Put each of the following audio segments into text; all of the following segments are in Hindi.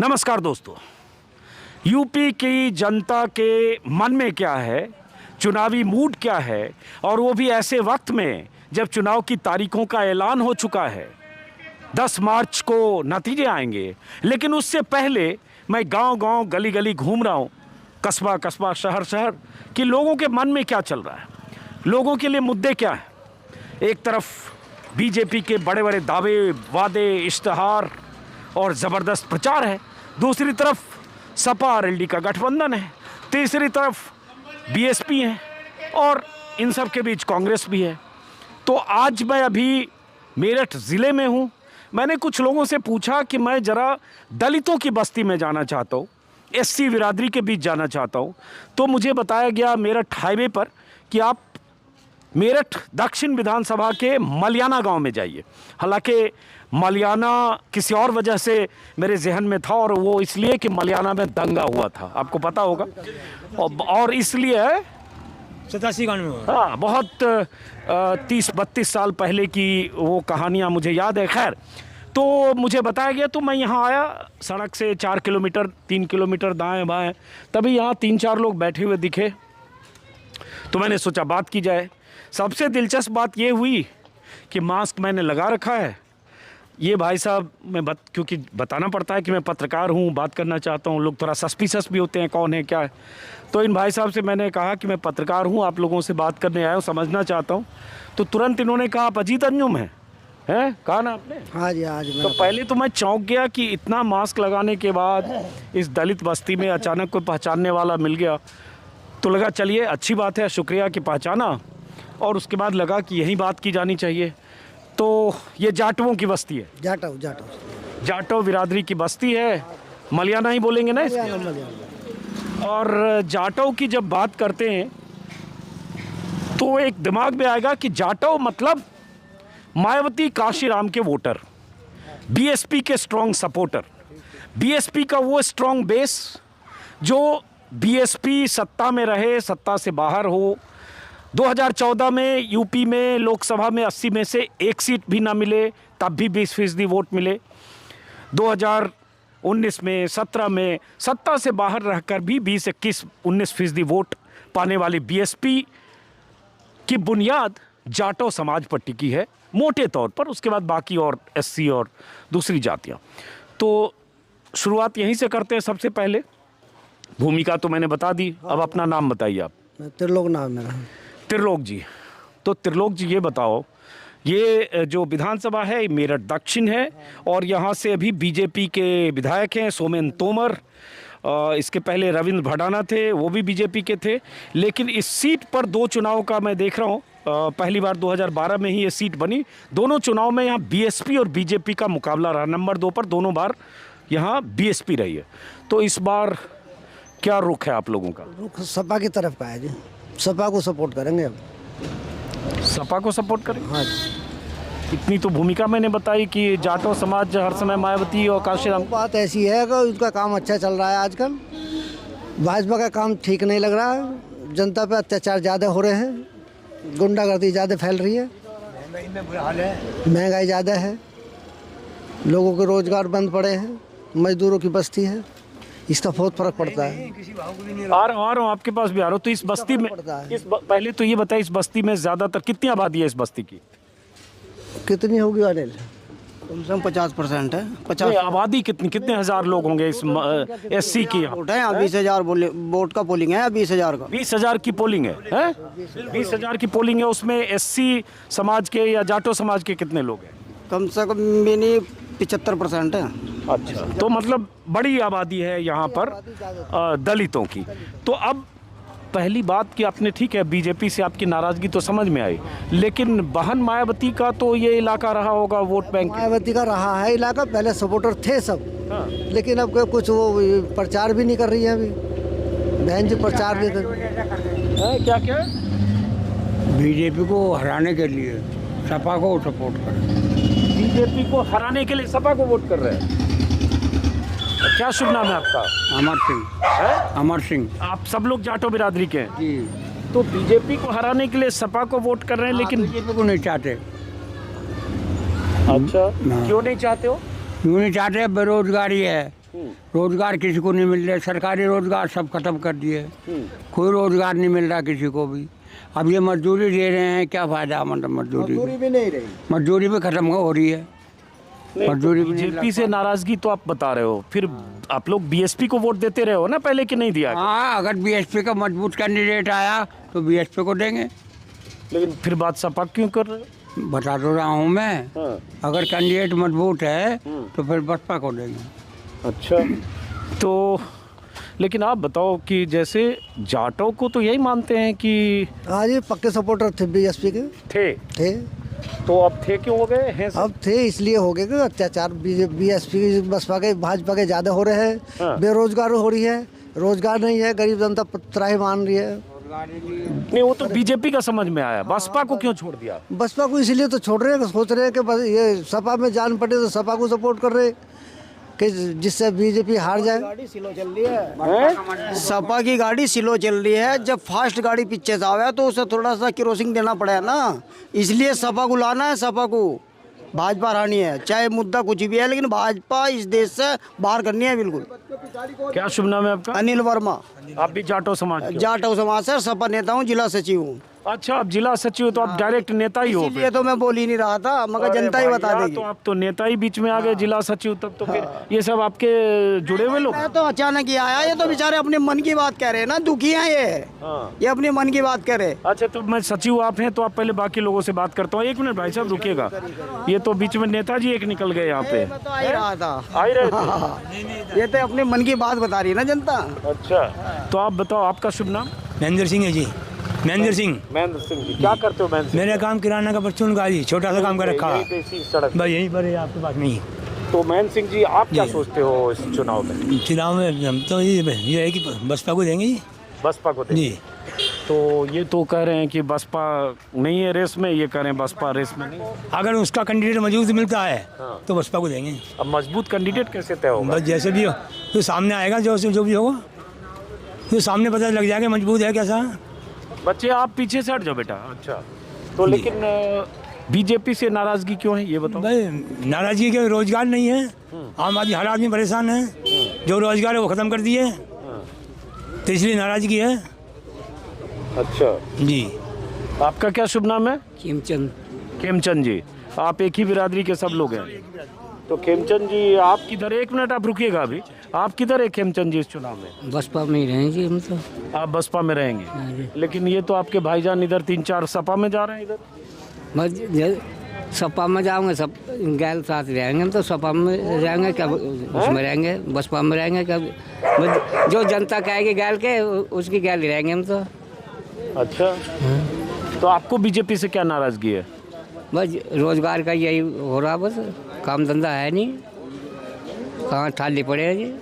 नमस्कार दोस्तों, यूपी की जनता के मन में क्या है, चुनावी मूड क्या है, और वो भी ऐसे वक्त में जब चुनाव की तारीखों का ऐलान हो चुका है। 10 मार्च को नतीजे आएंगे, लेकिन उससे पहले मैं गांव-गांव, गली-गली घूम रहा हूं, कस्बा-कस्बा, शहर-शहर कि लोगों के मन में क्या चल रहा है, लोगों के लिए मुद्दे क्या हैं। एक तरफ बीजेपी के बड़े-बड़े दावे, वादे, इश्तिहार और ज़बरदस्त प्रचार है, दूसरी तरफ सपा आरएलडी का गठबंधन है, तीसरी तरफ बीएसपी है और इन सब के बीच कांग्रेस भी है। तो आज मैं अभी मेरठ ज़िले में हूँ। मैंने कुछ लोगों से पूछा कि मैं ज़रा दलितों की बस्ती में जाना चाहता हूँ, एससी बिरादरी के बीच जाना चाहता हूँ। तो मुझे बताया गया मेरठ हाईवे पर कि आप मेरठ दक्षिण विधानसभा के मलियाना गांव में जाइए। हालांकि मलियाना किसी और वजह से मेरे जहन में था, और वो इसलिए कि मलियाना में दंगा हुआ था, आपको पता होगा, और इसलिए 87 गाँव में। हाँ, बहुत 30-32 साल पहले की वो कहानियाँ मुझे याद है। खैर, तो मुझे बताया गया, तो मैं यहाँ आया। सड़क से 4 किलोमीटर 3 किलोमीटर दाएं बाएं, तभी यहाँ 3-4 लोग बैठे हुए दिखे, तो मैंने सोचा बात की जाए। सबसे दिलचस्प बात ये हुई कि मास्क मैंने लगा रखा है। ये भाई साहब, क्योंकि बताना पड़ता है कि मैं पत्रकार हूँ, बात करना चाहता हूँ, लोग थोड़ा सस्पिशस भी होते हैं कौन है क्या है। तो इन भाई साहब से मैंने कहा कि मैं पत्रकार हूँ, आप लोगों से बात करने आया हूँ, समझना चाहता हूँ। तो तुरंत इन्होंने कहा आप अजीत अंजुम हैं, कहा ना आपने? हाँ जी, हाँ जी। तो पहले तो मैं चौंक गया कि इतना मास्क लगाने के बाद इस दलित बस्ती में अचानक कोई पहचानने वाला मिल गया। तो लगा चलिए अच्छी बात है, शुक्रिया कि पहचाना। और उसके बाद लगा कि यही बात की जानी चाहिए। तो ये जाटवों की बस्ती है, जाटव बिरादरी की बस्ती है। मलियाना ही बोलेंगे ना इसको। और जाटव की जब बात करते हैं तो एक दिमाग में आएगा कि जाटव मतलब मायावती काशीराम के वोटर, बीएसपी के स्ट्रॉन्ग सपोर्टर, बीएसपी का वो स्ट्रॉन्ग बेस जो बीएसपी सत्ता में रहे, सत्ता से बाहर हो। 2014 में यूपी में लोकसभा में 80 में से 1 सीट भी ना मिले, तब भी 20% वोट मिले। 2019 में, 17 में सत्ता से बाहर रहकर भी 20-21-19% वोट पाने वाली बीएसपी की बुनियाद जाटव समाज पर टिकी है मोटे तौर पर। उसके बाद बाकी और एससी और दूसरी जातियाँ। तो शुरुआत यहीं से करते हैं। सबसे पहले भूमिका तो मैंने बता दी, अब अपना नाम बताइए आप। त्रिलोक नाम मेरा। त्रिलोक जी, तो त्रिलोक जी ये बताओ, ये जो विधानसभा है मेरठ दक्षिण है, और यहाँ से अभी बीजेपी के विधायक हैं सोमेन तोमर। इसके पहले रविंद्र भडाना थे, वो भी बीजेपी के थे। लेकिन इस सीट पर 2 चुनाव का मैं देख रहा हूँ। पहली बार 2012 में ही ये सीट बनी। दोनों चुनाव में यहाँ बीएसपी और बीजेपी का मुकाबला रहा। नंबर 2 पर दोनों बार यहाँ बीएसपी रही है। तो इस बार क्या रुख है आप लोगों का? रुख सपा की तरफ का है जी, सपा को सपोर्ट करेंगे अब। सपा को सपोर्ट करेंगे? हाँ जी। इतनी तो भूमिका मैंने बताई कि जाटव समाज हर समय मायावती और काशीराम। बात ऐसी है कि उनका काम अच्छा चल रहा है आजकल। भाजपा का काम ठीक नहीं लग रहा है, जनता पे अत्याचार ज़्यादा हो रहे हैं, गुंडागर्दी ज़्यादा फैल रही है, महंगाई ज़्यादा है, लोगों के रोजगार बंद पड़े हैं, मजदूरों की बस्ती है, इसका बहुत फर्क पड़ता है। आ रहा हूँ आपके पास भी आ रहा हूँ। तो इस बस्ती में पहले तो ये बताइए, इस बस्ती में ज़्यादातर कितनी आबादी है? इस बस्ती की कितनी होगी अनिल? कम से कम 50% है। 50 आबादी कितने हजार लोग होंगे इस एससी की? वोट है यहाँ 20,000 वोट का पोलिंग है। 20,000 का 20,000 की पोलिंग है? 20,000 की पोलिंग है। उसमें एससी समाज के या जाटो समाज के कितने लोग हैं? कम से कम मिनी 75% है। अच्छा, तो मतलब बड़ी आबादी है यहाँ पर दलितों की। तो अब पहली बात कि आपने, ठीक है, बीजेपी से आपकी नाराजगी तो समझ में आई, लेकिन बहन मायावती का तो ये इलाका रहा होगा वोट बैंक। मायावती का रहा है इलाका, पहले सपोर्टर थे सब। हाँ। लेकिन अब कुछ वो प्रचार भी नहीं कर रही है अभी। बहन जी प्रचार नहीं कर रही है। क्या क्या? बीजेपी को हराने के लिए सपा को सपोर्ट कर। बीजेपी को हराने के लिए सपा को वोट कर रहे हैं। क्या शुभ नाम है आपका? अमर सिंह। अमर सिंह। आप सब लोग जाटो बिरादरी के हैं? जी। तो बीजेपी को हराने के लिए सपा को वोट कर रहे हैं, लेकिन बीजेपी को नहीं चाहते। अच्छा, क्यों नहीं चाहते हो? क्यों नहीं चाहते? बेरोजगारी है, रोजगार किसी को नहीं मिल रहा, सरकारी रोजगार सब खत्म कर दिए, कोई रोजगार नहीं मिल रहा किसी को भी। अब ये मजदूरी दे रहे हैं, क्या फायदा, मतलब मजदूरी भी नहीं रही। मजदूरी भी खत्म हो रही है, मजदूरी भी नहीं बीजेपी से नाराजगी तो आप बता रहे हो, फिर आप लोग बीएसपी को वोट देते रहे हो ना पहले, कि नहीं दिया? हाँ, अगर बीएसपी का मजबूत कैंडिडेट आया तो बीएसपी को देंगे। लेकिन फिर बात सपा क्यों कर रहे हो? बता तो रहा हूँ मैं, अगर कैंडिडेट मजबूत है तो फिर बसपा को देंगे। अच्छा, तो लेकिन आप बताओ कि जैसे जाटों को तो यही मानते हैं कि हाँ जी, पक्के सपोर्टर थे बीएसपी के। थे तो अब थे क्यों हो गए हैं? अब थे इसलिए हो गए कि अत्याचार बीएसपी बसपा के भाजपा के ज़्यादा हो रहे हैं। हाँ। बेरोजगार हो रही है, रोजगार नहीं है, गरीब जनता त्राही मान रही है। नहीं, वो तो बीजेपी का समझ में आया, बसपा को क्यों छोड़ दिया? बसपा को इसलिए तो छोड़ रहे हैं कि सोच रहे हैं कि बस ये सपा में जान पड़े तो सपा को सपोर्ट कर रहे हैं कि जिससे बीजेपी हार जाए। गाड़ी स्लो चल रही है, सपा की गाड़ी स्लो चल रही है। जब फास्ट गाड़ी पीछे से आवे तो उसे थोड़ा सा केरोसिन देना पड़ेगा ना, इसलिए सपा को लाना है। सपा को भाजपा हरानी है, चाहे मुद्दा कुछ भी है, लेकिन भाजपा इस देश से बाहर करनी है बिल्कुल। क्या शुभ नाम है आपका? अनिल वर्मा, आप भी जाटो समाज के हो? जाटव समाज से सपा नेता हूँ, जिला सचिव हूँ। अच्छा, आप जिला सचिव हो तो आप डायरेक्ट नेता ही हो इसीलिए फिर। तो मैं बोल ही नहीं रहा था, मगर अरे जनता ही भाई बता यार, देगी। तो आप तो नेता ही बीच में आ गए, जिला सचिव, तब तो फिर ये सब आपके जुड़े हुए लोग। मैं तो अचानक ही आया, ये तो बेचारे अपने मन की बात कह रहे हैं ना, दुखी हैं ये अपने मन की बात कह रहे। अच्छा, तो मैं सचिव आप हैं तो आप पहले बाकी लोगों से बात करता हूँ। एक मिनट भाई साहब रुकिएगा, ये तो बीच में नेताजी एक निकल गए यहाँ पे। मैं तो आ ही रहा था, आ ही रहे थे। ये तो अपने मन की बात बता रही है ना जनता। अच्छा, तो आप बताओ आपका शुभ नाम? महेंद्र सिंह है जी, महेंद्र सिंह। महेंद्र सिंह जी, क्या करते हो महेंद्र सिंह? मेरा काम किराना का परचून का जी, छोटा सा काम कर रखा है, यहीं पे इसी सड़क। बस यहीं पर है, आपके पास नहीं। तो महेंद्र सिंह जी, आप क्या सोचते हो इस चुनाव में? चुनाव में हम तो ये है कि बसपा को देंगे जी। बसपा को देंगे? जी, तो ये तो कह रहे हैं कि बसपा नहीं है रेस में, ये कह रहे हैं बसपा रेस में नहीं। अगर उसका कैंडिडेट मजबूत मिलता है तो बसपा को देंगे। अब मजबूत कैंडिडेट कैसे तय होगा? बस जैसे भी हो तो सामने आएगा, जो भी होगा तो सामने पता लग जाएगा मजबूत है कैसा। बच्चे आप पीछे से हट जाओ बेटा। अच्छा, तो लेकिन बीजेपी से नाराजगी क्यों है ये बताओ? भाई नाराजगी के रोजगार नहीं है, आम आदमी हर आदमी परेशान है, जो रोजगार है वो ख़त्म कर दिए, तो इसलिए नाराजगी है। अच्छा जी, आपका क्या शुभ नाम है? खेमचंद। खेमचंद जी, आप एक ही बिरादरी के सब लोग हैं। तो खेमचंद जी, आप किधर, एक मिनट आप रुकिएगा अभी, आप किधर है खेमचंद जी इस चुनाव में? बसपा में ही रहेंगे हम तो। आप बसपा में रहेंगे, लेकिन ये तो आपके भाईजान इधर 3-4 सपा में जा रहे हैं इधर। बस सपा में जाऊंगे, सब गैल साथ रहेंगे हम तो, सपा में रहेंगे क्या उसमें रहेंगे, बसपा में रहेंगे क्या, जो जनता कहेगी गैल के उसकी गैल ही रहेंगे हम तो। अच्छा, तो आपको बीजेपी से क्या नाराजगी है? बस रोजगार का यही हो रहा, बस काम धंधा है नहीं, कहाँ ठाली पड़े हैं जी।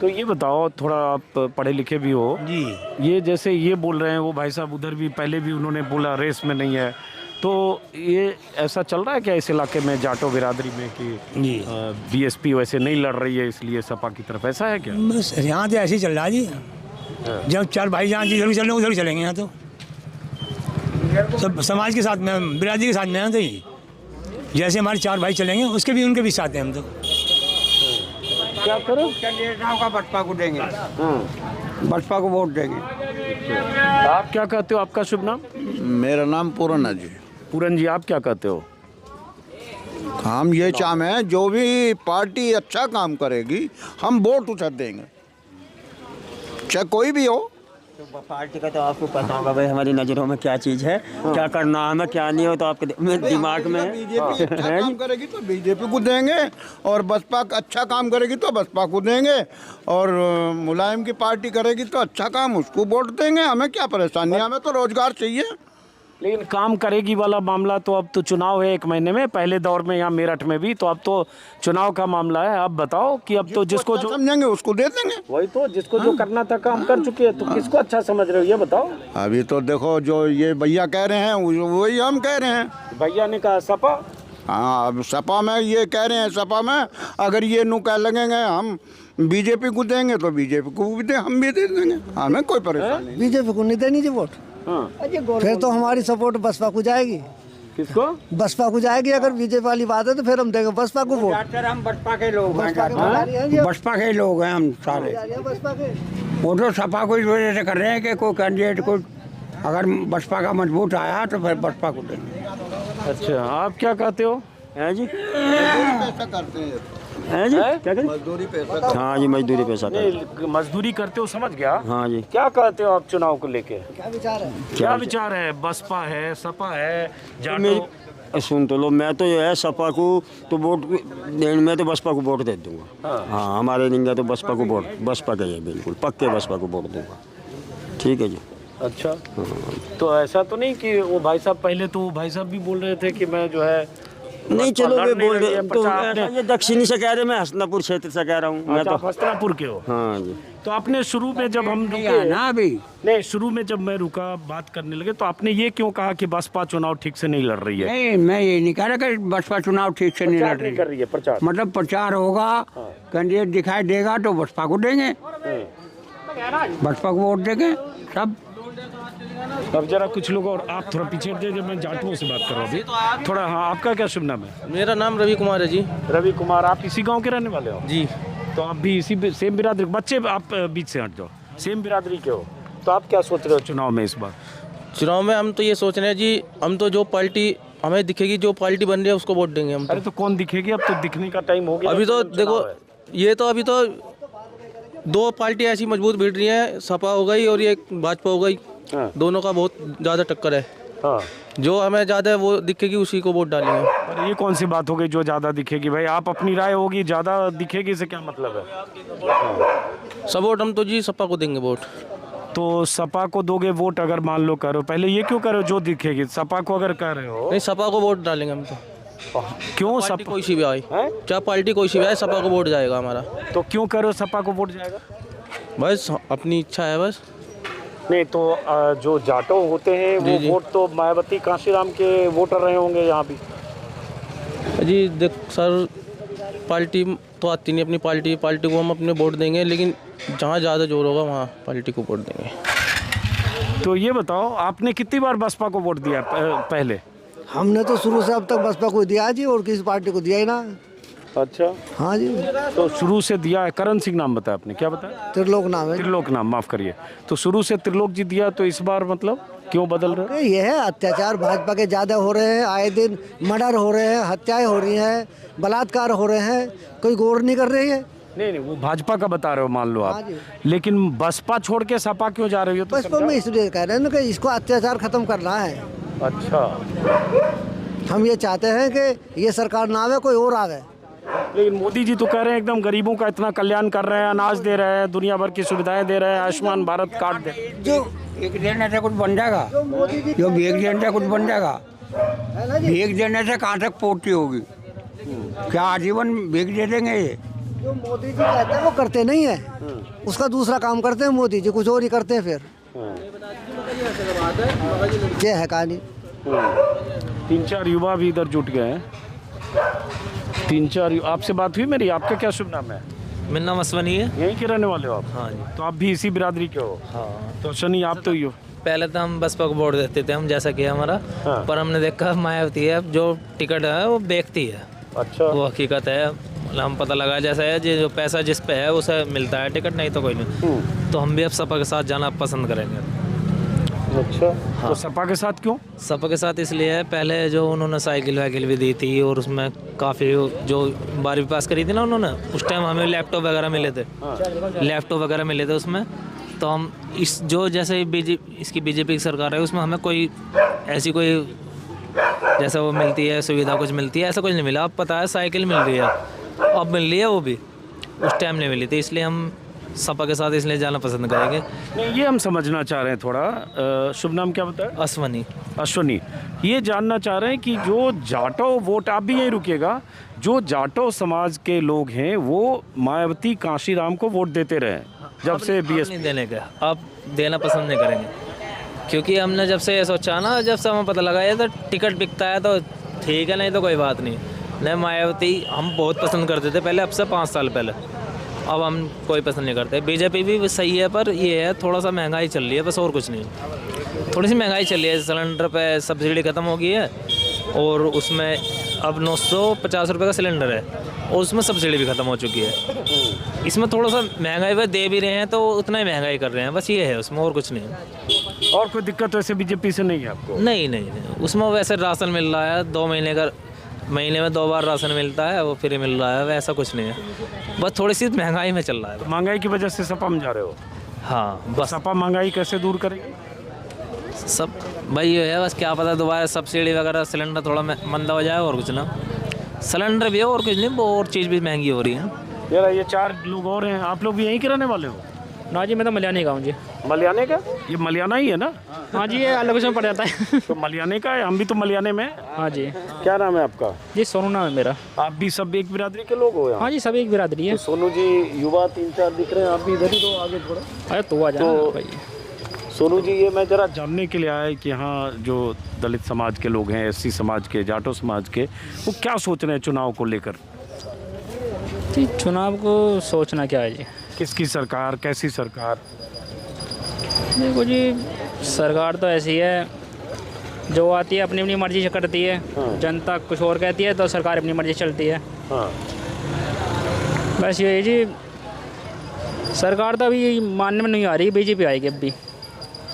तो ये बताओ, थोड़ा आप पढ़े लिखे भी हो जी, ये जैसे ये बोल रहे हैं वो भाई साहब, उधर भी पहले भी उन्होंने बोला रेस में नहीं है, तो ये ऐसा चल रहा है क्या इस इलाके में जाटो बिरादरी में कि जी, बीएसपी वैसे नहीं लड़ रही है इसलिए सपा की तरफ, ऐसा है क्या? बस यहाँ तो ऐसे ही चल रहा है जी। जब चार भाई जहाँ जिधर भी चल रहे हैं उधर ही चलेंगे। यहाँ तो सब समाज के साथ में, बिरादरी के साथ में हैं, तो ही जैसे हमारे चार भाई चलेंगे उसके भी उनके भी साथ हैं हम तो। क्या करो? कैंडिडेट का बसपा को देंगे, बसपा को वोट देंगे। आप क्या कहते हो? आपका शुभ नाम? मेरा नाम पूरन है जी। पूरन जी, आप क्या कहते हो? हम ये चाहते हैं जो भी पार्टी अच्छा काम करेगी हम वोट उसे देंगे, चाहे कोई भी हो। तो पार्टी का तो आपको पता होगा भाई, हमारी नज़रों में क्या चीज़ है, क्या करना है, हमें क्या नहीं हो, तो आपके दिमाग में बीजेपी अच्छा काम करेगी तो बीजेपी को देंगे, और बसपा अच्छा काम करेगी तो बसपा को देंगे, और मुलायम की पार्टी करेगी तो अच्छा काम उसको वोट देंगे। हमें क्या परेशानी है, हमें तो रोजगार चाहिए। लेकिन काम करेगी वाला मामला तो अब तो चुनाव है 1 महीने में, पहले दौर में यहाँ मेरठ में भी, तो अब तो चुनाव का मामला है। अब बताओ कि अब तो जिसको जो समझेंगे उसको दे देंगे। वही तो, जिसको जो करना था काम कर चुके हैं, तो किसको अच्छा समझ रहे हो ये बताओ? अभी तो देखो जो ये भैया कह रहे हैं वही हम कह रहे हैं। भैया ने कहा सपा, हाँ, अब सपा में ये कह रहे हैं, सपा में अगर ये नु कह लगेंगे हम बीजेपी को देंगे तो बीजेपी को भी दे, हम भी दे देंगे, हमें कोई परेशानी नहीं। बीजेपी को नहीं देनी जी वोट, हाँ, फिर तो हमारी सपोर्ट बसपा को जाएगी। किसको? बसपा को जाएगी। अगर बीजेपी वाली बात है तो फिर हम देंगे बसपा को वोट। हम बसपा के लोग बसपा के पुजारी हैं ये। बसपा के लोग हैं हम सारे। पुजारी हैं बसपा के। वो तो सपा को इस वजह से कर रहे हैं कि कोई कैंडिडेट को अगर बसपा का मजबूत आया तो फिर बसपा को देंगे। अच्छा, आप क्या कहते हो? हैं जी? पैसा करते हैं, हैं जी? क्या करें? मजदूरी पैसा। हाँ जी, मजदूरी पैसा कर। नहीं, मजदूरी करते हो, समझ गया। हाँ जी। क्या कहते हो आप चुनाव को लेके? क्या विचार है? क्या विचार है? बसपा है, सपा है, जाटो? मेरी सुन तो लो, मैं तो ये है सपा को तो वोट मैं तो बसपा को वोट दे दूंगा। हाँ, हमारे निंगा तो बसपा को वोट, बसपा का ही है, बिल्कुल पक्के बसपा को वोट दूंगा। ठीक है जी। अच्छा, तो ऐसा तो नहीं कि वो भाई साहब, पहले तो भाई साहब भी बोल रहे थे कि मैं जो है नहीं, चलो वे बोल रहे तो प्रचार आपने- ये दक्षिणी से कह रहे, मैं हसनापुर क्षेत्र से कह रहा हूँ। मैं अच्छा, तो आप हस्तिनापुर के हो। हाँ जी। तो आपने शुरू में जब हम रुके ना अभी नहीं, शुरू में जब मैं रुका बात करने लगे तो आपने ये क्यों कहा कि बसपा चुनाव ठीक से नहीं लड़ रही है? नहीं, मैं ये नहीं कह रहा कि बसपा चुनाव ठीक से नहीं प्रचार लड़ नहीं रही। कर रही है, प्रचार। मतलब प्रचार होगा, कैंडिडेट दिखाई देगा तो बसपा को देंगे, बसपा को वोट देंगे सब। अब जरा कुछ लोग और आप थोड़ा पीछे दे, जब मैं जाटुओं से बात कर रहा हूँ अभी थोड़ा। हाँ, आपका क्या शुभ नाम है? मेरा नाम रवि कुमार है जी। रवि कुमार, आप इसी गांव के रहने वाले हो? जी। तो आप भी इसी सेम बिरादरी, बच्चे आप बीच से हट जाओ, सेम बिरादरी के हो, तो आप क्या सोच रहे हो चुनाव में इस बार? चुनाव में हम तो ये सोच रहे हैं जी, हम तो जो पार्टी हमें दिखेगी, जो पार्टी बन रही है उसको वोट देंगे हम तो। अरे तो कौन दिखेगी? अब तो दिखने का टाइम हो गया। अभी तो चुनाव देखो, है। ये तो अभी तो दो पार्टी ऐसी मजबूत भिड़ रही है, सपा हो गई और ये भाजपा हो गई। हाँ। दोनों का बहुत ज़्यादा टक्कर है। हाँ, जो हमें ज़्यादा वो दिखेगी उसी को वोट डालेंगे। पर ये कौन सी बात हो गई जो ज़्यादा दिखेगी? भाई आप अपनी राय होगी, ज़्यादा दिखेगी से क्या मतलब है? सब वोट हम तो जी सपा को देंगे वोट। तो सपा को दोगे वोट? अगर मान लो करो, पहले ये क्यों करो जो दिखेगी? सपा को अगर कर रहे हो, नहीं, सपा को वोट डालेंगे हम तो। क्यों? पार्टी सपा कोई सी भी आए, हैं? क्या पार्टी कोई सी भी आए, सपा को वोट जाएगा हमारा। तो क्यों करो सपा को वोट जाएगा? बस अपनी इच्छा है बस। नहीं तो जो जाटो होते हैं वो जी। वोट तो मायावती कांशीराम के वोटर रहे होंगे यहाँ भी। जी देख सर, पार्टी तो आती नहीं अपनी पार्टी को हम अपने वोट देंगे, लेकिन जहाँ ज़्यादा जोर होगा वहाँ पार्टी को वोट देंगे। तो ये बताओ, आपने कितनी बार बसपा को वोट दिया पहले? हमने तो शुरू से अब तक बसपा को दिया जी, और किसी पार्टी को दिया ही ना। अच्छा, हाँ जी, तो शुरू से दिया है। करण सिंह नाम बताया आपने, क्या बताया? त्रिलोक नाम है। त्रिलोक नाम, माफ करिए। तो शुरू से त्रिलोक जी दिया, तो इस बार मतलब क्यों बदल रहे? अरे ये है अत्याचार भाजपा के ज़्यादा हो रहे हैं, आए दिन मर्डर हो रहे हैं, हत्याएं हो रही हैं, बलात्कार हो रहे हैं, कोई गौर नहीं कर रही है। नहीं, वो भाजपा का बता रहे हो मान लो हाँ आप, जी। लेकिन बसपा छोड़ के सपा क्यों जा रही हो? तो बसपा में इसलिए कह रहे हैं ना कि इसको अत्याचार खत्म करना है। अच्छा, हम ये चाहते हैं कि ये सरकार ना आवे, कोई और आवे। लेकिन मोदी जी तो कह रहे हैं एकदम गरीबों का इतना कल्याण कर रहे हैं, अनाज दे रहे हैं, दुनिया भर की सुविधाएं दे रहे हैं, आयुष्मान भारत कार्ड दे। जो एक देने से कुछ बन जाएगा, जो भीख देने से कुछ बन जाएगा, भीख देने से कहाँ तक पूर्ति होगी? क्या आजीवन भीख दे देंगे ये? जो मोदी जी कहते हैं वो करते नहीं है, उसका दूसरा काम करते हैं मोदी जी, कुछ और ही करते हैं। फिर ये है कहानी। 3-4 युवा भी इधर जुट गए हैं। 3-4 आपसे बात हुई मेरी? आपका क्या शुभ नाम है? मेरा नाम अश्वनी है। यहीं के रहने वाले हो आप? हाँ जी। तो आप भी इसी बिरादरी के हो? हाँ। तो शनि आप तो ही हो। पहले तो हम बसपा को वोट देते थे, हम जैसा किया हमारा। हाँ। पर हमने देखा मायावती है, जो टिकट है वो बेचती है। अच्छा, वो हकीकत है, मतलब हम पता लगा जैसा है जो पैसा जिस पे है उसे मिलता है टिकट, नहीं तो कोई नहीं। तो हम भी अब सपा के साथ जाना पसंद करेंगे। अच्छा। तो सपा के साथ क्यों? सपा के साथ इसलिए है, पहले जो उन्होंने साइकिल वाइकिल भी दी थी और उसमें काफ़ी जो 12वीं पास करी थी ना उन्होंने, उस टाइम हमें लैपटॉप वगैरह मिले थे। लैपटॉप वगैरह मिले थे उसमें। तो हम इस जो जैसे इसकी बीजेपी की सरकार है उसमें हमें कोई ऐसी कोई जैसे वो मिलती है सुविधा कुछ मिलती है, ऐसा कुछ नहीं मिला। अब पता है साइकिल मिल रही है, अब मिल रही है, वो भी उस टाइम नहीं मिली थी। इसलिए हम सपा के साथ इसलिए जाना पसंद करेंगे। नहीं, ये हम समझना चाह रहे हैं थोड़ा। शुभ नाम क्या बताया? अश्वनी। अश्वनी, ये जानना चाह रहे हैं कि जो जाटो वोट, आप भी यहीं रुकिएगा, जो जाटो समाज के लोग हैं वो मायावती कांशीराम को वोट देते रहे जब से बीएसपी नहीं देने का, अब देना पसंद नहीं करेंगे। क्योंकि हमने जब से ये सोचा ना, जब से हमें पता लगा ये तो टिकट बिकता है तो ठीक है, नहीं तो कोई बात नहीं। नहीं, मायावती हम बहुत पसंद करते थे पहले, अब से 5 साल पहले। अब हम कोई पसंद नहीं करते। बीजेपी भी सही है, पर ये है थोड़ा सा महंगाई चल रही है बस, और कुछ नहीं। थोड़ी सी महंगाई चल रही है, सिलेंडर पे सब्सिडी ख़त्म हो गई है और उसमें अब 950 रुपये का सिलेंडर है और उसमें सब्सिडी भी ख़त्म हो चुकी है। इसमें थोड़ा सा महंगाई वह दे भी रहे हैं तो उतना ही महंगाई कर रहे हैं, बस ये है, उसमें और कुछ नहीं है। और कोई दिक्कत वैसे बीजेपी से नहीं है आपको? नहीं, उसमें वैसे राशन मिल रहा है 2 महीने का, महीने में 2 बार राशन मिलता है, वो फ्री मिल रहा है, वैसा कुछ नहीं है, बस थोड़ी सी महंगाई में चल रहा है। महंगाई की वजह से सपा में जा रहे हो? हाँ बस सपा महंगाई कैसे दूर करेगी? सब भाई ये है, बस क्या पता दोबारा सब्सिडी वगैरह सिलेंडर थोड़ा मंदा हो जाए, और कुछ ना, सिलेंडर भी है और कुछ नहीं, वो और चीज़ भी महंगी हो रही है। यार ये 4 लोग और हैं, आप लोग भी यहीं के रहने वाले हो? ना जी, मैं तो मलियानी का हूँ जी। मलियाने का? ये मलियाना ही है ना? हाँ जी, ये अलग में पड़ जाता है। तो मलियाने का है, हम भी तो मलियाने में। हाँ जी। क्या नाम है आपका? जी सोनू नाम है मेरा। आप भी सब एक बिरादरी के लोग हो यहाँ? हाँ जी, सब एक बिरादरी है। तो सोनू जी युवा 3-4 दिख रहे हैं, आप भी इधर ही दो आगे थोड़ा। अरे तो आ जाओ भाई। सोनू जी, ये मैं ज़रा जानने के लिए आया है कि यहाँ जो दलित समाज के लोग हैं, SC समाज के, जाटो समाज के, वो क्या सोच रहे हैं चुनाव को लेकर? जी चुनाव को सोचना क्या है जी, किसकी सरकार, कैसी सरकार? देखो जी, सरकार तो ऐसी है जो आती है अपनी अपनी मर्जी से करती है। जनता कुछ और कहती है तो सरकार अपनी मर्जी चलती है। हाँ। बस ये है जी, सरकार तो अभी मानने में नहीं आ रही, बीजेपी आएगी अब भी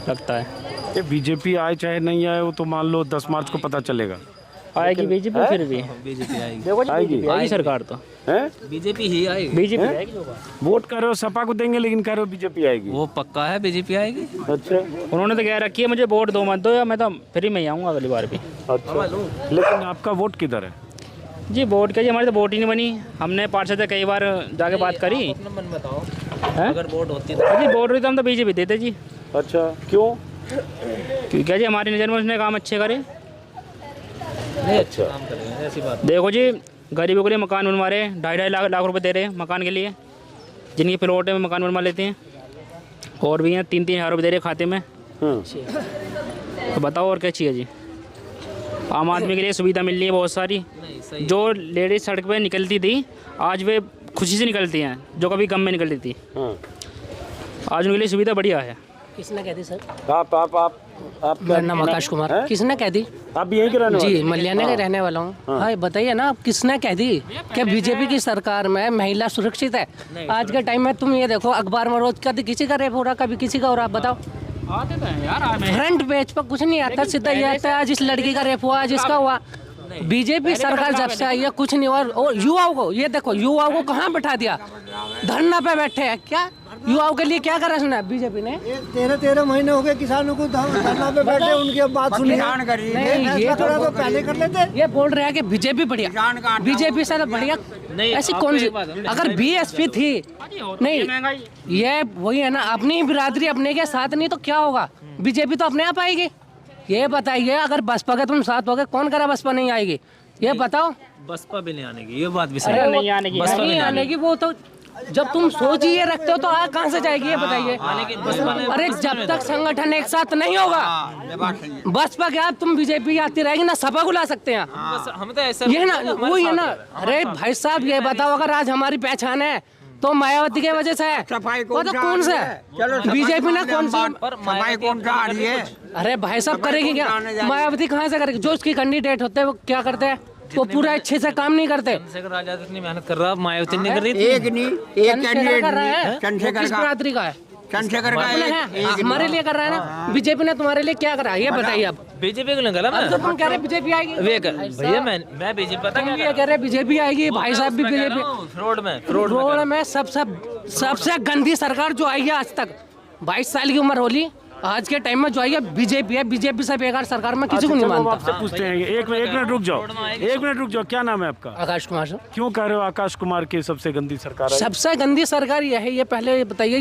लगता है। ये बीजेपी आए चाहे नहीं आए, वो तो मान लो 10 मार्च को पता चलेगा। आएगी बीजेपी, फिर भी बीजेपी आएगी। देखो जी, आएगी। आएगी सरकार तो, हैं? बीजेपी ही आएगी। बीजेपी आएगी। वोट कर रहे हो सपा को देंगे, लेकिन कह रहे हो बीजेपी आएगी। वो पक्का है, बीजेपी आएगी। अच्छा। उन्होंने तो कह रखी है मुझे वोट दो मत दो, या मैं तो फ्री में ही आऊँगा अगली बार भी। अच्छा, लेकिन आपका वोट किधर है? जी वोट क्या जी, हमारी तो वोट ही नहीं बनी। हमने पार्षद से कई बार जाके बात करी। मन बताओ, हैं? अगर वोट होती जी वोट रही तो हम तो बीजेपी देते जी। अच्छा, क्यों? क्योंकि जी हमारी नज़र में उसने काम अच्छे करे। अच्छा, काम करेंगे, ऐसी बात। देखो जी, गरीबों के लिए मकान बनवा रहे, 2.5 लाख रुपए दे रहे हैं मकान के लिए, जिनकी प्लॉट में मकान बनवा लेते हैं। और भी हैं 3-3 हज़ार रुपये दे रहे खाते में। तो बताओ और क्या चाहिए जी? आम आदमी के लिए सुविधा मिल रही है बहुत सारी। जो लेडीज सड़क पे निकलती थी, आज वे खुशी से निकलती हैं, जो कभी गम में निकलती थी। आज उनके लिए सुविधा बढ़िया है। किसने कह दी सर? आप मेरा नाम आकाश कुमार। किसने कह दी? आप यहीं के रहने वाले? जी मलियाने का रहने वाला हूँ। हाँ बताइए ना, आप किसने कह दी क्या बीजेपी की सरकार में महिला सुरक्षित है? आज के टाइम में तुम ये देखो, अखबार में रोज कभी किसी का रेप हो रहा, कभी किसी का हो रहा। बताओ, आते तो हैं यार, फ्रंट पेज पर कुछ नहीं आता, सीधा ये आता है आज इस लड़की का रेप हुआ, आज इसका हुआ। बीजेपी सरकार जब से आई है कुछ नहीं हुआ। और युवाओं को ये देखो, युवाओं को कहाँ बैठा दिया? धरना पे बैठे हैं। क्या युवाओं के लिए क्या करा सुना बीजेपी ने? 13 महीने हो गए किसानों को धरना पे बैठे, उनकी अब बात सुनी। ये तो पहले कर लेते। ये बोल रहे हैं कि बीजेपी बढ़िया, बीजेपी से बढ़िया। ऐसी कौन सी? अगर बीएसपी थी नहीं, ये वही है ना, अपनी बिरादरी अपने के साथ नहीं तो क्या होगा? बीजेपी तो अपने आप आएगी। ये बताइए, अगर बसपा के तुम साथ हो गए, कौन करा बसपा नहीं आएगी? ये बताओ। बसपा भी नहीं आने की, ये बात भी सही अरे है। नहीं आने की, बसपा नहीं आने की, वो तो जब तुम सोच ही ये रखते हो तो आ कहाँ से जाएगी? ये बताइए। अरे जब तक संगठन एक साथ नहीं होगा, बसपा के आप तुम बीजेपी आती रहेगी ना, सपा को ला सकते हैं। हम तो ऐसा ये ना, वो है ना। अरे भाई साहब ये बताओ, अगर आज हमारी पहचान है तो मायावती की वजह से है। वो तो कौन सा है? बीजेपी ने कौन सा? कौन सा आ रही है? अरे भाई साहब करेगी क्या? मायावती कहाँ से करेगी? जो उसकी कैंडिडेट होते हैं वो क्या करते हैं? वो पूरा अच्छे से काम नहीं करते। चंद्रशेखर आजाद इतनी मेहनत कर रहा, मायावती नहीं कर रही थी। एक कैंडिडेट कर रहा है। चंद्रशेखर किस का, बिरादरी का है? चंद्रशेखर का हमारे लिए कर रहा है ना। बीजेपी ने तुम्हारे लिए क्या करा? ये बताइए अब। बीजेपी को नहीं करा मैं। तो तुम कह रहे बीजेपी आएगी? भैया मैं बीजेपी पता तुम क्या ये कह रहे बीजेपी आएगी, भाई साहब भी बीजेपी। फ्रॉड में सबसे गंदी सरकार जो आई है आज तक, 22 साल की उम्र होली, आज के टाइम में जो आई है बीजेपी है। बीजेपी से बेकार सरकार में किसी को नहीं मानता। आपसे पूछते हैं, एक मिनट रुक जाओ, एक मिनट रुक जाओ। क्या नाम है आपका? आकाश कुमार सर। क्यों कह रहे हो आकाश कुमार की सबसे गंदी सरकार है? सबसे गंदी सरकार ये है। ये पहले बताइए,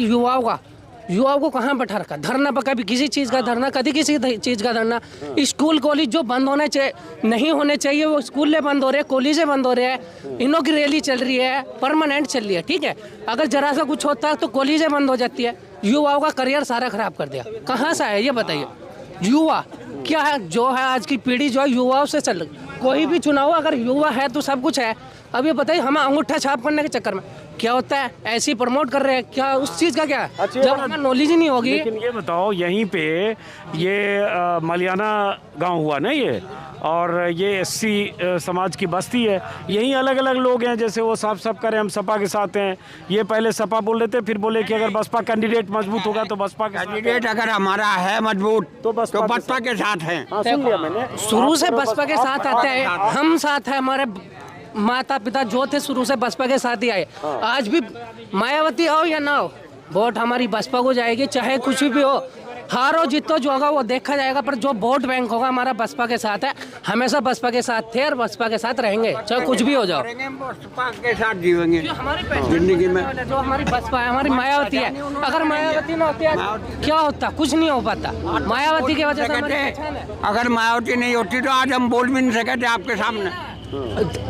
युवाओं को कहाँ बैठा रखा? धरना पर, कभी किसी चीज़ का धरना, कभी किसी चीज़ का धरना। स्कूल कॉलेज जो बंद होने चाहिए, नहीं होने चाहिए, वो स्कूलें बंद हो रहे हैं, कॉलेजें बंद हो रहे हैं। इनों की रैली चल रही है, परमानेंट चल रही है, ठीक है। अगर जरा सा कुछ होता है तो कॉलेजें बंद हो जाती है। युवाओं का करियर सारा खराब कर दिया। कहाँ से है ये बताइए? युवा क्या है? जो है आज की पीढ़ी जो है युवाओं से चल रही। कोई भी चुनाव अगर युवा है तो सब कुछ है। अब ये बताइए, हम अंगूठा छाप करने के चक्कर में क्या होता है, ऐसे ही प्रमोट कर रहे हैं क्या, उस चीज़ का क्या है? अच्छा, जब हमें नॉलेज ही नहीं होगी। लेकिन ये बताओ, यहीं पे ये मलियाना गांव हुआ ना ये, और ये एससी समाज की बस्ती है, यहीं अलग अलग लोग हैं, जैसे वो साफ साफ करें हम सपा के साथ हैं, ये पहले सपा बोल रहे थे, फिर बोले कि अगर बसपा कैंडिडेट मजबूत होगा तो बसपा के कैंडिडेट अगर हमारा है मजबूत तो बसपा के साथ है। हाँ, सुन लिया मैंने। शुरू से बसपा के साथ आते हैं, हम साथ हैं, हमारे माता पिता जो थे शुरू से बसपा के साथ ही आए। आज भी मायावती हो या ना हो, वोट हमारी बसपा को जाएगी, चाहे कुछ भी हो, हारो जीतो जो होगा वो देखा जाएगा, पर जो वोट बैंक होगा हमारा बसपा के साथ है, हमेशा बसपा के साथ थे और बसपा के साथ रहेंगे, चाहे कुछ भी हो जाओ। बसपा के साथ जीवेंगे जिंदगी में। जो हमारी बसपा है, हमारी मायावती है, अगर मायावती ना होती क्या होता, कुछ नहीं हो पाता। मायावती की वजह से हमारी पहचान है। अगर मायावती नहीं होती तो आज हम बोल भी नहीं सके थे आपके सामने।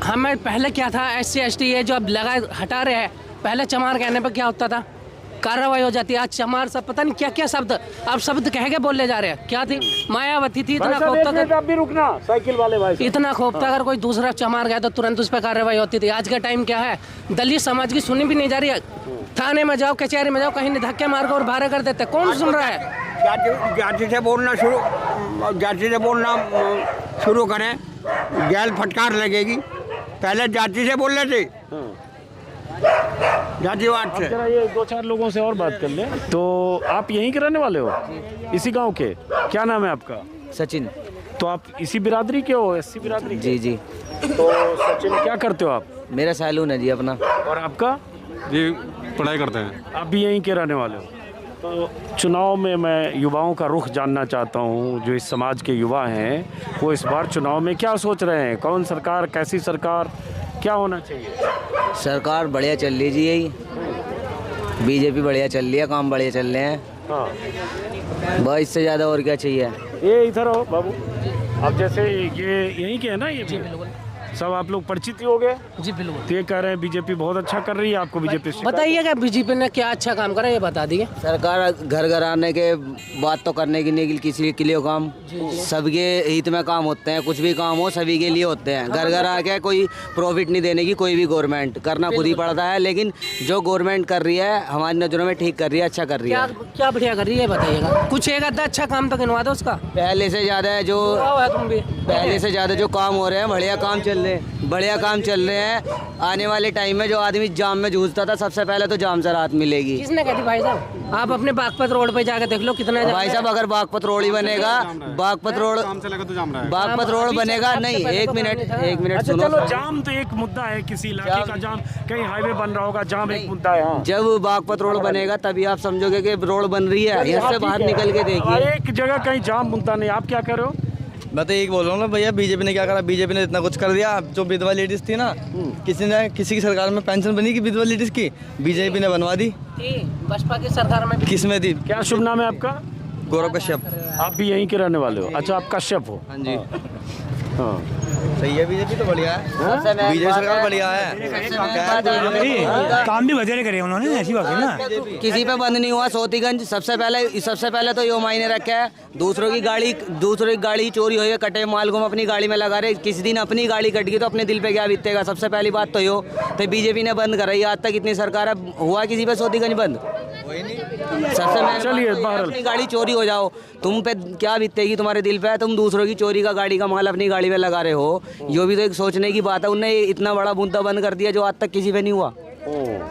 हमें पहले क्या था, SC ST ये जो अब लगा हटा रहे हैं, पहले चमार कहने पर क्या होता था, कार्रवाई हो जाती है। आज चमार सब पता नहीं क्या क्या शब्द, अब शब्द कह के बोले जा रहे हैं। क्या थी, मायावती थी, इतना खोपता, आप भी रुकना, साइकिल वाले भाई, इतना खोपता, अगर कोई दूसरा चमार गया तो तुरंत उस पर कार्रवाई होती थी। आज का टाइम क्या है, दलित समाज की सुनी भी नहीं जा रही है। थाने में जाओ, कचहरी में जाओ, कहीं धक्के मार कर और बाहर कर देते, कौन सुन रहा है? जाति से बोलना शुरू करें, गैल फटकार लगेगी। पहले जाति से बोल रहे थे, जातिवाद से। जरा ये 2-4 लोगों से और बात कर लें। तो आप यहीं के रहने वाले हो, इसी गांव के? क्या नाम है आपका? सचिन। तो आप इसी बिरादरी के हो, SC बिरादरी के? जी जी। तो सचिन क्या करते हो आप? मेरा सैलून है जी अपना। और आपका? जी पढ़ाई करते हैं। आप भी यहीं के रहने वाले हो। तो चुनाव में मैं युवाओं का रुख जानना चाहता हूं, जो इस समाज के युवा हैं वो इस बार चुनाव में क्या सोच रहे हैं, कौन सरकार, कैसी सरकार, क्या होना चाहिए? सरकार बढ़िया चल रही जी, यही बीजेपी बढ़िया चल रही है, काम बढ़िया चल रहे हैं। हाँ, बस इससे ज़्यादा और क्या चाहिए। ये इधर हो बाबू, अब जैसे ये यहीं के है ना, ये सब आप लोग परिचित ही हो गए जी बिल्कुल। तो ये कह रहे हैं बीजेपी बहुत अच्छा कर रही है, आपको बीजेपी से बताइएगा बीजेपी ने क्या अच्छा काम करा, ये बता दिए। सरकार घर घर आने के बात तो करने की नहीं, किसी के लिए काम, सबके हित में काम होते हैं, कुछ भी काम हो सभी के लिए होते हैं। घर घर आके कोई प्रॉफिट नहीं देने की कोई भी गवर्नमेंट, करना खुद ही पड़ता है, लेकिन जो गवर्नमेंट कर रही है हमारी नज़रों में ठीक कर रही है, अच्छा कर रही है। क्या बढ़िया कर रही है बताइएगा, कुछ एक आधा अच्छा काम तो गिनवा दो उसका। पहले से ज़्यादा जो तुम भी पहले से ज़्यादा जो काम हो रहे हैं, बढ़िया काम चल रहे हैं, बढ़िया काम चल रहे हैं। आने वाले टाइम में जो आदमी जाम में जूझता था, सबसे पहले तो जाम से राहत मिलेगी। किसने कही भाई साहब? आप अपने बागपत रोड पे जाकर देख लो कितना भाई साहब, अगर बागपत रोड ही बनेगा, बागपत रोड बनेगा नहीं। एक मिनट अच्छा, सुनो। चलो, जाम तो एक मुद्दा है, किसी इलाके का जाम, कहीं हाईवे बन रहा होगा, जाम एक मुद्दा है। हाँ। जब बागपत रोड बनेगा तभी आप समझोगे कि रोड बन रही है। यहाँ से बाहर निकल के देखिए, एक जगह कहीं जाम मुद्दा नहीं। आप क्या कर रहे हो? मैं तो एक बोल रहा हूँ ना भैया, बीजेपी ने क्या करा, बीजेपी ने इतना कुछ कर दिया। जो विधवा लेडीज थी ना, किसी की सरकार में पेंशन बनी कि विधवा लेडीज की, बीजेपी ने बनवा दी। बसपा की सरकार में किस में दी? क्या शुभ नाम है आपका? गौरव कश्यप। आप भी यहीं के रहने वाले हो? अच्छा, आप कश्यप हो? हाँ जी। हाँ, सही है, बीजेपी तो बढ़िया है, बीजेपी सरकार बढ़िया है। काम भी बतेरे करे उन्होंने, ऐसी बात है ना। किसी पे बंद नहीं हुआ। सोतीगंज सबसे पहले तो यो मायने रखे है, दूसरों की गाड़ी चोरी हुई है, कटे माल को हम अपनी गाड़ी में लगा रहे। किसी दिन अपनी गाड़ी कट गई तो अपने दिल पे क्या बीतेगा। सबसे पहली बात तो यो तो बीजेपी ने बंद कराई। आज तक इतनी सरकार हुआ किसी पे सोतीगंज बंद? सबसे चलिए, अपनी गाड़ी चोरी हो जाओ, तुम पे क्या बीतेगी तुम्हारे दिल पे? तुम दूसरों की चोरी का गाड़ी का माल अपनी गाड़ी में लगा रहे हो, यो भी तो एक सोचने की बात है। उनने इतना बड़ा मुद्दा बंद कर दिया जो आज तक किसी पे नहीं हुआ।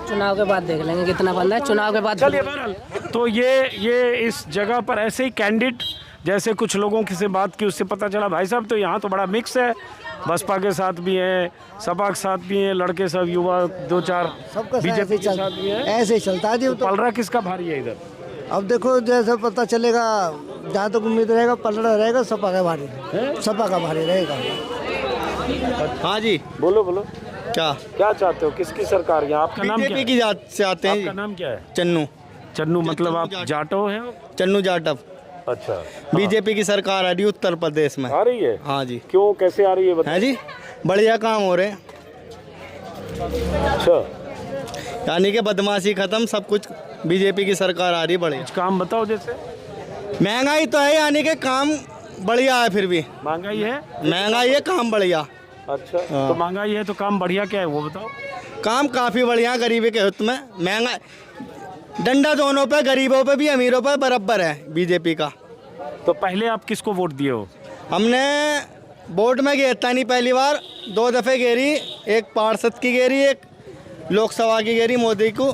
चुनाव के बाद देख लेंगे कितना बंद है, चुनाव के बाद। चलिए, बहरहाल तो ये इस जगह पर ऐसे ही कैंडिडेट, जैसे कुछ लोगों की से बात की, उससे पता चला भाई साहब तो यहाँ तो बड़ा मिक्स है, बसपा के साथ भी है, सपा के साथ भी है, लड़के सब युवा 2-4 बीजेपी के साथ भी है। ऐसे ही चलता है जी। तो पलड़ा किसका भारी है इधर? अब देखो जैसे पता चलेगा, जहाँ तक उम्मीद रहेगा पलड़ा रहेगा सपा का भारी, सपा का भारी रहेगा। हाँ जी, बोलो क्या चाहते हो, किसकी सरकार? यहाँ आपका नाम क्या बीजेपी है? की जात से आते हैं। आपका नाम क्या है? चन्नू मतलब आप जाटो हैं? चन्नू जाटव। अच्छा, बीजेपी की सरकार आ रही है उत्तर प्रदेश में। आ रही है? हाँ जी। क्यों, कैसे आ रही है है बताइए जी, बढ़िया काम हो रहे हैं। अच्छा, यानी कि बदमाशी खत्म, सब कुछ बीजेपी की सरकार आ रही है बढ़िया। काम बताओ। जैसे महंगाई तो है, यानी कि काम बढ़िया है, फिर भी महंगाई है, महंगाई है, काम बढ़िया। अच्छा, तो महंगाई है तो काम बढ़िया क्या है वो बताओ। काम काफ़ी बढ़िया गरीबी के हित में, महंगा डंडा दोनों पे, गरीबों पे भी अमीरों पे बराबर है बीजेपी का। तो पहले आप किसको वोट दिए हो? हमने वोट में घेरता नहीं, पहली बार 2 दफ़े घेरी, एक पार्षद की घेरी, एक लोकसभा की घेरी मोदी को,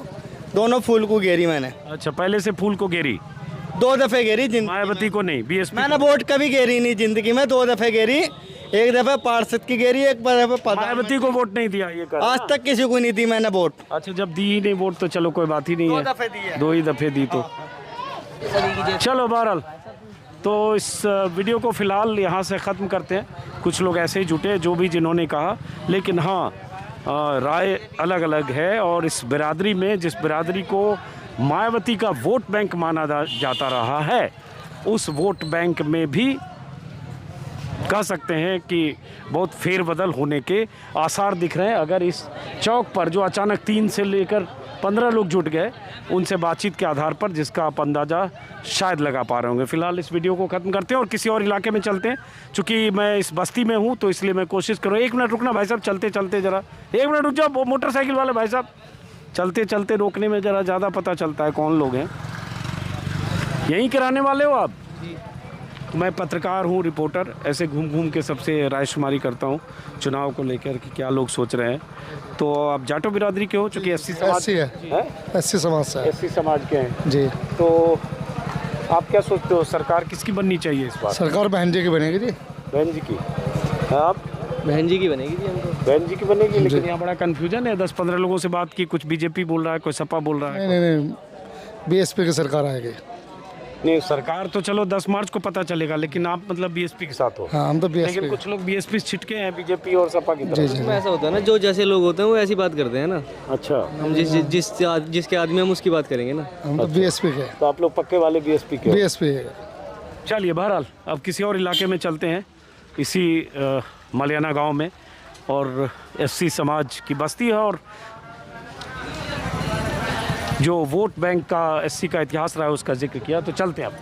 दोनों फूल को घेरी मैंने। अच्छा, पहले से फूल को घेरी, 2 दफ़े घेरी जिंदगी, मायावती को नहीं, बीएसपी। मैंने वोट कभी घेरी नहीं जिंदगी में, 2 दफ़े घेरी, एक दफ़े पार्षद की घेरी, एक दफ़े मायावती को वोट नहीं दिया ये कर। आज तक किसी को नहीं दी मैंने वोट। अच्छा, जब दी ही नहीं वोट तो चलो कोई बात ही नहीं 2 है, दफ़े दी है। 2 ही दफ़े दी तो चलो। बहरहाल तो इस वीडियो को फ़िलहाल यहाँ से ख़त्म करते हैं। कुछ लोग ऐसे ही जुटे जो भी जिन्होंने कहा, लेकिन हाँ राय अलग अलग है। और इस बिरादरी में, जिस बिरादरी को मायावती का वोट बैंक माना जाता रहा है, उस वोट बैंक में भी कह सकते हैं कि बहुत फेरबदल होने के आसार दिख रहे हैं। अगर इस चौक पर जो अचानक 3 से लेकर 15 लोग जुट गए, उनसे बातचीत के आधार पर, जिसका आप अंदाज़ा शायद लगा पा रहे होंगे। फ़िलहाल इस वीडियो को ख़त्म करते हैं और किसी और इलाके में चलते हैं। चूँकि मैं इस बस्ती में हूँ तो इसलिए मैं कोशिश करूँ। 1 मिनट रुकना भाई साहब, चलते चलते ज़रा 1 मिनट रुक जाओ। मोटरसाइकिल वाले भाई साहब, चलते चलते रोकने में ज़रा ज़्यादा पता चलता है कौन लोग हैं। यहीं के रहने वाले हो आप? मैं पत्रकार हूँ, रिपोर्टर, ऐसे घूम घूम के सबसे रायशुमारी करता हूँ चुनाव को लेकर कि क्या लोग सोच रहे हैं। तो आप जाटो बिरादरी के हो, चूँकि एससी समाज है, एससी समाज से, एससी समाज के हैं जी। तो आप क्या सोचते हो, सरकार किसकी बननी चाहिए इस बार? सरकार बहन जी की बनेगी जी। बहन जी की? आप? बहन जी की बनेगी जी हमको। बहन जी की बनेगी, लेकिन यहाँ बड़ा कन्फ्यूजन है। 10-15 लोगों से बात की, कुछ बीजेपी बोल रहा है, कोई सपा बोल रहा है। नहीं, बीएसपी की सरकार आएगी। नहीं, सरकार तो चलो 10 मार्च को पता चलेगा, लेकिन आप मतलब बीएसपी के साथ हो। हाँ, हम तो बीएसपी। लेकिन कुछ लोग बीएसपी से छिटके हैं बीजेपी और सपा की तरफ। जी। ऐसा होता है ना, जो जैसे लोग होते हैं वो ऐसी बात करते हैं ना। अच्छा, हम जिसके आदमी हम उसकी बात करेंगे ना। हम तो बीएसपी के। तो आप लोग पक्के वाले बीएसपी के? बीएसपी। चलिए, बहरहाल अब किसी और इलाके में चलते हैं, इसी मलियाना गांव में, और एससी समाज की बस्ती है। और जो वोट बैंक का, एससी का इतिहास रहा है, उसका जिक्र किया, तो चलते हैं आप।